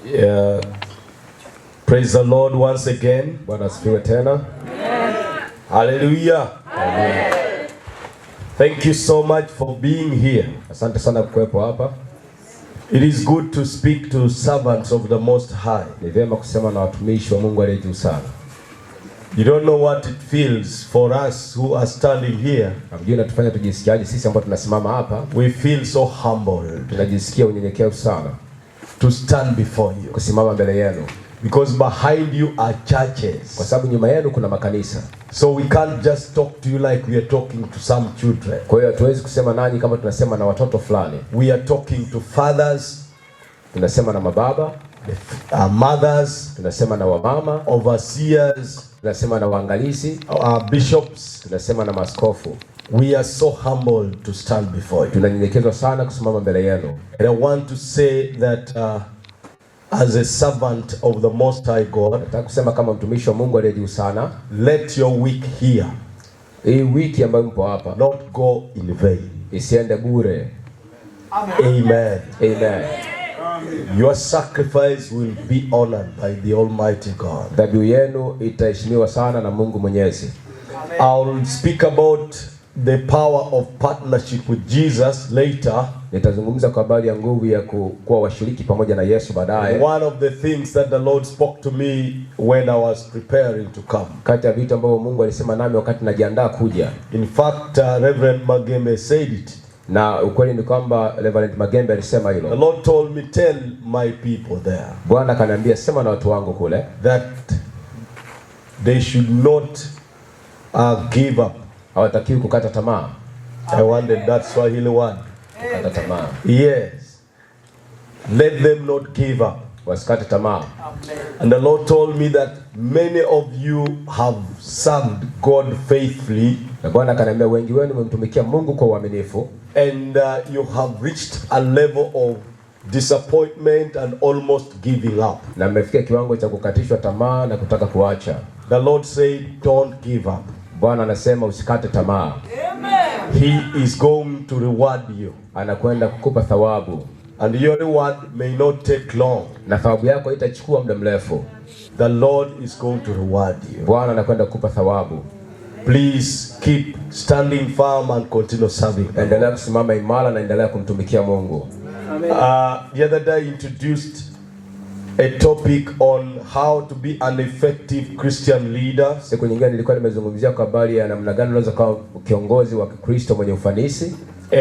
Yeah. Praise the Lord once again. Bwana asifiwe tena. Hallelujah. Amen. Thank you so much for being here. Asante sana kuwepo hapa. It is good to speak to servants of the Most High. Ni vyema kusema na watumishi wa Mungu aliye juu sana. You don't know what it feels for us who are standing here. Hamjui natufanya tujisikiaje sisi ambao tunasimama hapa. We feel so humbled. Tunajisikia unyenyekevu sana to stand before you. Kusimama mbele yenu. Because behind you are churches. Kwa sababu nyuma yenu kuna makanisa. So we can't just talk to you like we are talking to some children. Kwa hiyo hatuwezi kusema nanyi kama tunasema na watoto fulani. We are talking to fathers, tunasema na mababa, mothers, tunasema na wamama, overseers, tunasema na waangalizi, bishops, tunasema na maaskofu. We are so humbled to stand before you. Tunanyenyekezwa sana kusimama mbele yenu. And I want to say that as a servant of the Most High God, nataka kusema kama mtumishi wa Mungu aliye juu sana, let your week here, hii wiki ambayo mpo hapa, not go in vain. Isiende bure. Amen. Amen. Your sacrifice will be honored by the Almighty God. Dhabihu yenu itaheshimiwa sana na Mungu Mwenyezi. I'll speak about the power of partnership with Jesus later. Nitazungumza kwa habari ya nguvu ya kuwa washiriki pamoja na Yesu baadaye. One of the things that the Lord spoke to me when I was preparing to come. Kati ya vitu ambavyo Mungu alisema nami wakati najiandaa kuja. In fact, Reverend Magembe said it. Na ukweli ni kwamba Reverend Magembe alisema hilo. The Lord told me, tell my people there. Bwana akaniambia sema na watu wangu kule that they should not give up. Hawatakiwi kukata tamaa. I wanted that Swahili word. Kukata tamaa. Yes. Let them not give up. Wasikate tamaa. And the Lord told me that many of you have served God faithfully. Na Bwana akaniambia wengi wenu mmemtumikia Mungu kwa uaminifu. And you have reached a level of disappointment and almost giving up. Na mmefikia kiwango cha kukatishwa tamaa na kutaka kuacha. The Lord said, don't give up. Bwana anasema usikate tamaa. Amen. He is going to reward you. Anakwenda kukupa thawabu. And your reward may not take long. Na thawabu yako haitachukua muda mrefu. The Lord is going to reward you. Bwana anakwenda kukupa thawabu. Please keep standing firm and continue serving. Endelea kusimama imara na endelea kumtumikia Mungu. The other day I introduced a topic on how to be an effective Christian leader. Siku nyingine nilikuwa nimezungumzia kwa habari ya namna gani unaweza kuwa kiongozi wa Kristo mwenye ufanisi.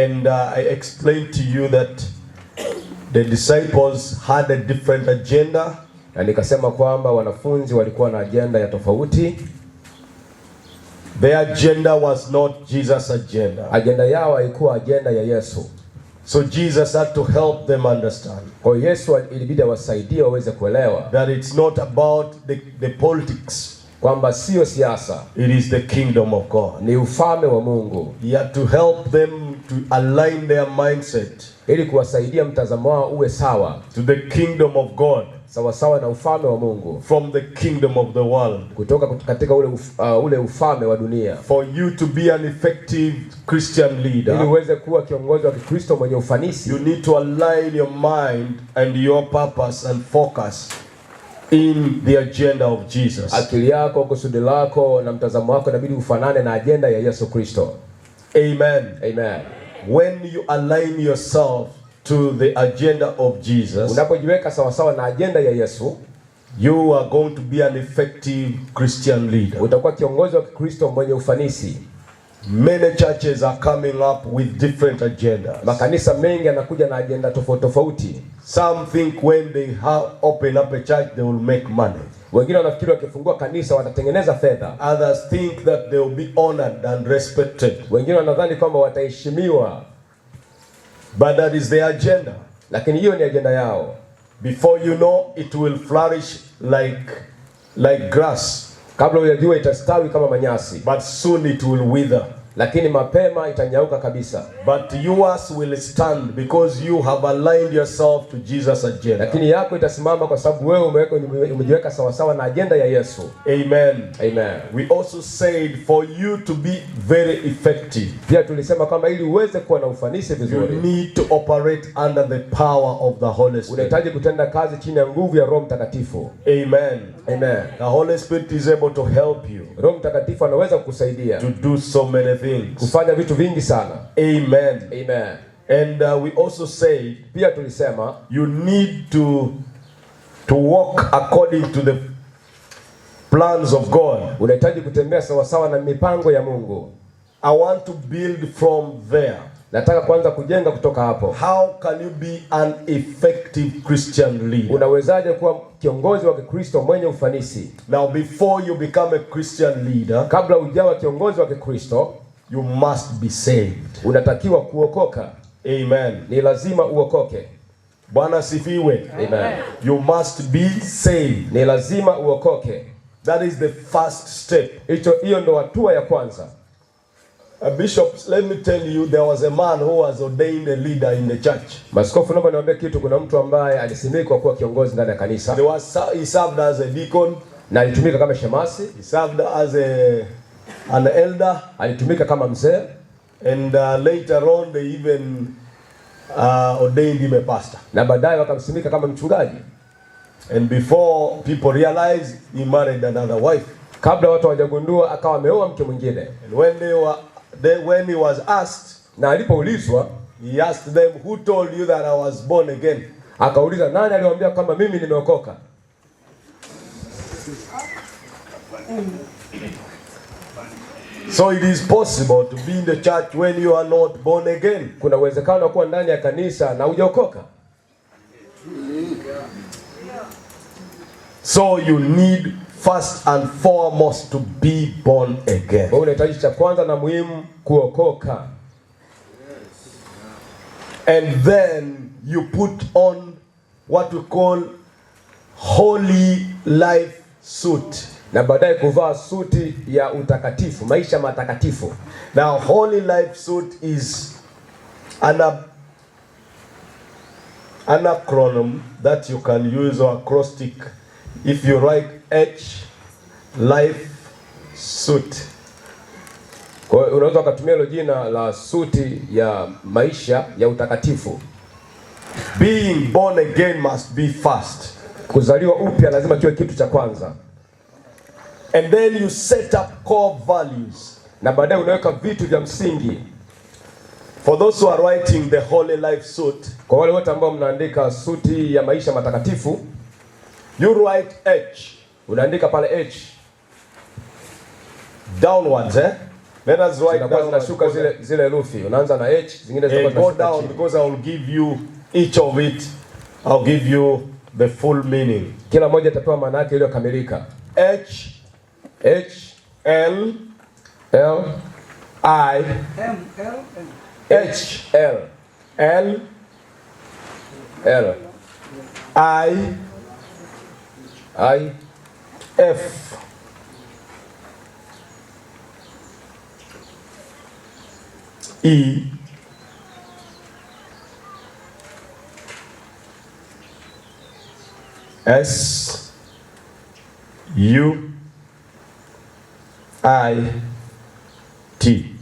And I explained to you that the disciples had a different agenda. Na nikasema kwamba wanafunzi walikuwa na agenda ya tofauti. Their agenda was not Jesus' agenda. Agenda yao haikuwa agenda ya Yesu. So Jesus had to help them understand. Kwa Yesu ilibidi awasaidie waweze kuelewa that it's not about the politics. Kwamba sio siasa. It is the kingdom of God. Ni ufalme wa Mungu. He had to help them to align their mindset. Ili kuwasaidia mtazamo wao uwe sawa. To the kingdom of God. Sawa sawa na ufalme wa Mungu. From the kingdom of the world. Kutoka katika ule ufalme wa dunia. For you to be an effective Christian leader. Ili uweze kuwa kiongozi wa Kikristo mwenye ufanisi. You need to align your mind and your purpose and focus in the agenda of Jesus. Akili yako, kusudi lako na mtazamo wako inabidi ufanane na agenda ya Yesu Kristo. Amen. Amen. When you align yourself to the agenda of Jesus, unapojiweka sawa sawa na agenda ya Yesu, you are going to be an effective Christian leader. Utakuwa kiongozi wa Kristo mwenye ufanisi. Many churches are coming up with different agendas. Makanisa mengi yanakuja na agenda tofauti tofauti. Some think when they open up a church they will make money. Wengine wanafikiri wakifungua kanisa watatengeneza fedha. Others think that they will be honored and respected. Wengine wanadhani kwamba wataheshimiwa. But that is their agenda. Lakini hiyo ni agenda yao. Before you know, it will flourish like grass. Kabla hujajua itastawi kama manyasi. But soon it will wither. lakini mapema itanyauka kabisa. But yours will stand because you have aligned yourself to Jesus' agenda. Lakini yako itasimama kwa sababu wewe umejiweka sawa sawa na agenda ya Yesu. Amen. Amen. We also said for you to be very effective, pia tulisema kama ili uweze kuwa na ufanisi vizuri, you need to operate under the power of the Holy Spirit. Unahitaji kutenda kazi chini ya nguvu ya Roho Mtakatifu. Amen. Amen. The Holy Spirit is able to help you. Roho Mtakatifu anaweza kukusaidia to do so many things. Kufanya vitu vingi sana. Amen. Amen. And we also said pia tulisema you need to walk according to the plans of God. Unahitaji kutembea sawa sawa na mipango ya Mungu. I want to build from there. Nataka kwanza kujenga kutoka hapo. How can you be an effective Christian leader? Unawezaje kuwa kiongozi wa Kikristo mwenye ufanisi? Now before you become a Christian leader, kabla hujawa kiongozi wa Kikristo, you must be saved. Unatakiwa kuokoka. Amen. Ni lazima uokoke. Bwana sifiwe. Amen. You must be saved. Ni lazima uokoke. That is the first step. Hiyo ndo hatua ya kwanza. Bishop, let me tell you, there was a man who was ordained a leader in the church. Maskofu, naomba niwaambie kitu. Kuna mtu ambaye alisimikwa kuwa kiongozi ndani ya kanisa. He served as a deacon. Na alitumika kama shemasi. He served as an elder. Alitumika kama mzee. And later on they even ordained him a pastor. Na baadaye wakamsimika kama mchungaji. And before people realized, he married another wife. Kabla watu hawajagundua akawa ameoa mke mwingine. And when he was asked, na alipoulizwa, he asked them, who told you that I was born again? Akauliza, nani aliwaambia kwamba mimi nimeokoka? So it is possible to be in the church when you are not born again. Kuna uwezekano wa kuwa ndani ya kanisa na hujaokoka. So you need first and foremost to be born again. Unahitaji cha kwanza na muhimu kuokoka. And then you put on what we call holy life suit. Na baadaye kuvaa suti ya utakatifu, maisha matakatifu. Now holy life suit is an acronym that you can use, or acrostic. If you write H, life suit. Kwa hiyo unaweza kutumia hilo jina la suti ya maisha ya utakatifu. Being born again must be first. Kuzaliwa upya lazima kiwe kitu cha kwanza. And then you set up core values. Na baadaye unaweka vitu vya msingi. For those who are writing the holy life suit, kwa wale wote ambao mnaandika suti ya maisha matakatifu, you write H. Unaandika pale H. Downwards, Let us write down. Zinashuka zile herufi. Unaanza na H, zingine zitakuwa go down because I will give you each of it. I'll give you the full meaning. Kila moja itapewa maana yake iliyokamilika. H, L, I, H, L, I, F, E, S, U, I, T.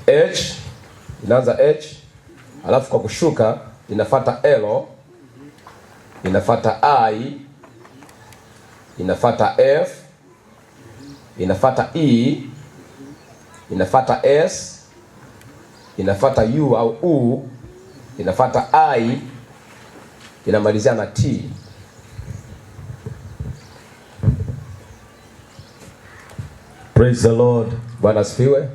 H, inaanza H, alafu kwa kushuka inafuata L, inafuata I, inafuata F, inafuata E, inafuata S, inafuata U au U, inafuata I, inamalizia na T. Praise the Lord. Bwana asifiwe.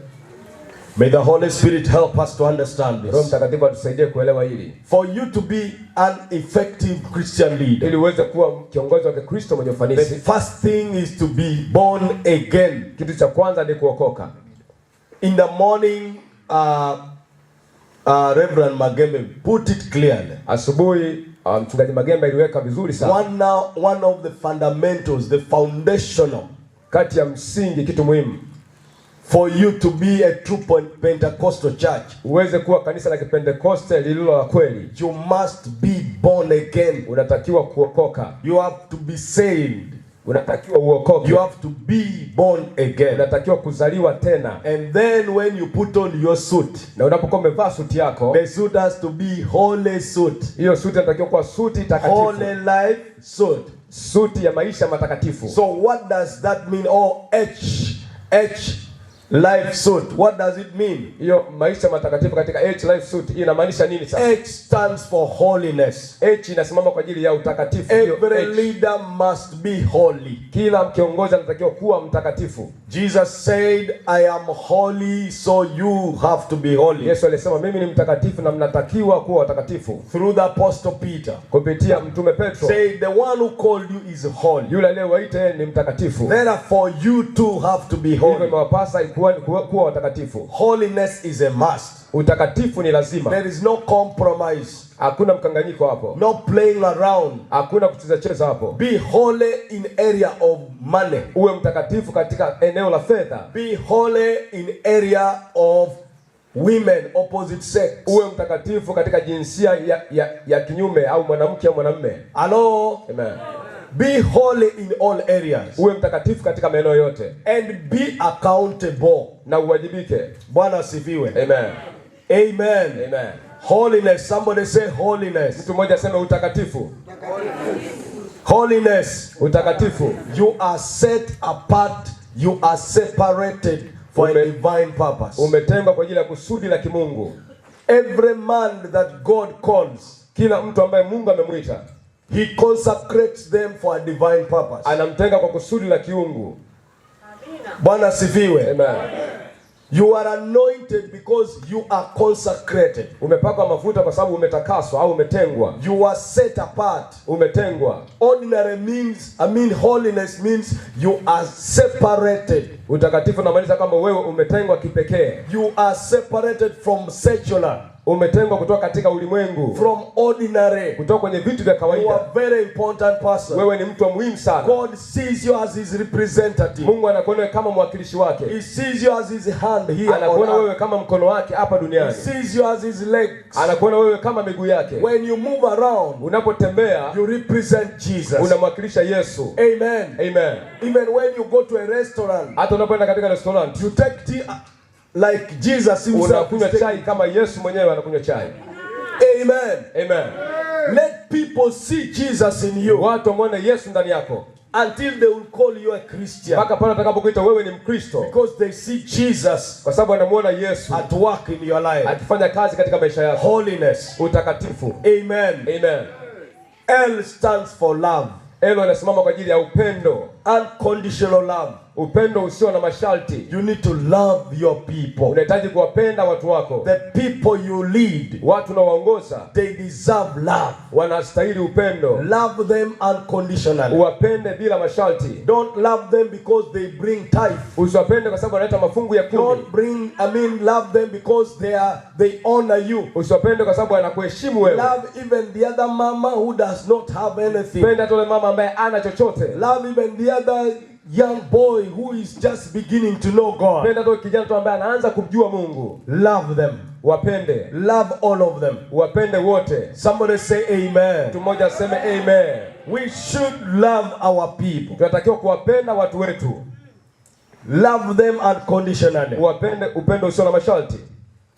May the Holy Spirit help us to understand this. Roho Mtakatifu atusaidie kuelewa hili. For you to be an effective Christian leader, ili uweze kuwa kiongozi wa Kristo mwenye ufanisi, the first thing is to be born again. Kitu cha kwanza ni kuokoka. In the morning, Reverend Magembe put it clearly. Asubuhi Mchungaji Magemba iliweka vizuri sana. One of the fundamentals, the foundational, kati ya msingi, kitu muhimu for you to be a true Pentecostal church, uweze kuwa kanisa la Kipentekoste lililo la kweli, you must be born again. Unatakiwa kuokoka. You have to be saved. Unatakiwa uokoke. You have to be born again. Unatakiwa kuzaliwa tena. And then when you put on your suit, na unapokuwa umevaa suti yako, the suit has to be holy suit. Hiyo suti inatakiwa kuwa suti takatifu. Holy life suit. Suti ya maisha matakatifu. So what does that mean? H life suit. What does it mean? Hiyo maisha matakatifu katika H life suit inamaanisha nini sasa? H stands for holiness. H inasimama kwa ajili ya utakatifu. Every leader must be holy. Kila kiongozi anatakiwa kuwa mtakatifu. Jesus said, I am holy, so you have to be holy. Yesu alisema mimi ni mtakatifu na mnatakiwa kuwa watakatifu. Through the apostle Peter, kupitia mtume Petro, said the one who called you is holy. Yule aliyewaita ni mtakatifu. Therefore you too have to be holy. Hivyo imewapasa kuwa watakatifu. Holiness is a must. Utakatifu ni lazima. There is no compromise. Hakuna mkanganyiko hapo. No playing around. Hakuna kucheza hapo. Be holy in area of money. Uwe mtakatifu katika eneo la fedha. Be holy in area of women, opposite sex. Uwe mtakatifu katika jinsia ya kinyume au mwanamke au mwanamume. Hello. Amen. Be holy in all areas. Uwe mtakatifu katika maeneo yote. And be accountable. Na uwajibike. Bwana asifiwe. Amen. Amen. Amen. Holiness. Somebody say holiness. Mtu mmoja aseme utakatifu. Holiness. Utakatifu. You are set apart. You are separated for a divine purpose. Umetengwa kwa ajili ya kusudi la kimungu. Every man that God calls, kila mtu ambaye Mungu amemwita, he consecrates them for a divine purpose. Anamtenga kwa kusudi la kiungu. Bwana asifiwe. Amen. You are anointed because you are consecrated. Umepakwa mafuta kwa sababu umetakaswa au umetengwa. You are set apart. Umetengwa. Ordinary means, holiness means you are separated. Utakatifu unamaanisha kwamba wewe umetengwa kipekee. You are separated from secular. Umetengwa kutoka katika ulimwengu. From ordinary. Kutoka kwenye vitu vya kawaida. You are very important person. Wewe ni mtu muhimu sana. God sees you as his representative. Mungu anakuona kama mwakilishi wake. He sees you as his hand here. Anakuona wewe kama mkono wake hapa duniani. He sees you as his legs. Anakuona wewe kama miguu yake. When you move around, unapotembea, you represent Jesus. Unamwakilisha Yesu. Amen. Amen. Even when you go to a restaurant, hata unapoenda katika restaurant, you take tea like Jesus himself. Unakunywa chai kama Yesu mwenyewe anakunywa chai. Amen. Amen. Let people see Jesus in you. Watu waone Yesu ndani yako. Until they will call you a Christian. Mpaka pale watakapokuita wewe ni Mkristo. Because they see Jesus. Kwa sababu wanamuona Yesu at work in your life. Akifanya kazi katika maisha yako. Holiness. Utakatifu. Amen. Amen. L stands for love. L inasimama kwa ajili ya upendo. Unconditional love. Upendo usio na masharti. You need to love your people. Unahitaji kuwapenda watu wako. The people you lead, watu unaoongoza, they deserve love. Wanastahili upendo. Love them unconditionally. Uwapende bila masharti. Don't love them because they bring tithe. Usiwapende kwa sababu wanaleta mafungu ya 10. Don't love them because they honor you. Usiwapende kwa sababu wanakuheshimu wewe. Love even the other mama who does not have anything. Penda yule mama ambaye ana chochote. Love even the other young boy who is just beginning to know God. Penda tu kijana tu ambaye anaanza kumjua Mungu. Love them. Wapende. Love all of them. Wapende wote. Somebody say amen. Mtu mmoja aseme amen. We should love our people. Tunatakiwa kuwapenda watu wetu. Love them unconditionally. Wapende upendo usio na masharti.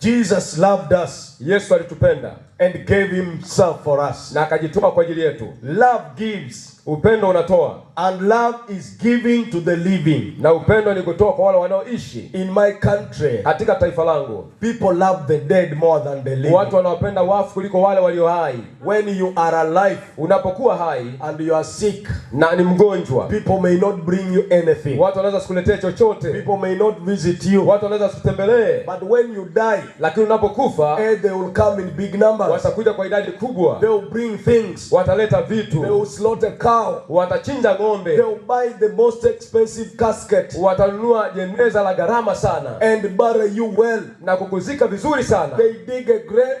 Jesus loved us. Yesu alitupenda and gave himself for us. Na akajitoa kwa ajili yetu. Love gives. Upendo unatoa. And love is giving to the living. Na upendo ni kutoa kwa wale wanaoishi. In my country, katika taifa langu, people love the dead more than the living. Watu wanawapenda wafu kuliko wale walio hai. When you are alive, unapokuwa hai and you are sick, na ni mgonjwa, people may not bring you anything. Watu wanaweza kukuletea chochote. People may not visit you. Watu wanaweza kutembelee. But when you die, lakini unapokufa, they will come in big numbers. Watakuja kwa idadi kubwa. They will bring things. Wataleta vitu. They will slaughter cow. Watachinja ng'ombe. They will buy the most expensive casket. Watanunua jeneza la gharama sana. And bury you well. Na kukuzika vizuri sana. They dig a grave.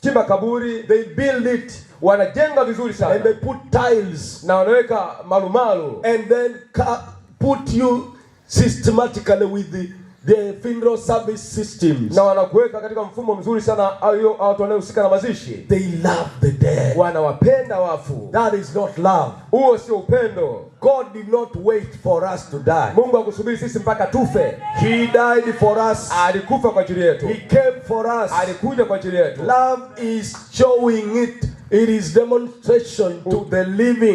chimba kaburi, they build it, wanajenga vizuri sana, and they put tiles, na wanaweka marumaru, and then put you systematically with the funeral service systems. na wanakuweka katika mfumo mzuri sana au watu wanaohusika na mazishi. They love the dead. Wanawapenda wafu. That is not love. Huo sio upendo. God did not wait for us to die. Mungu hakusubiri sisi mpaka tufe. He died for us. Alikufa kwa ajili yetu. He came for us. Alikuja kwa ajili yetu. Love is showing it. It is demonstration to the living.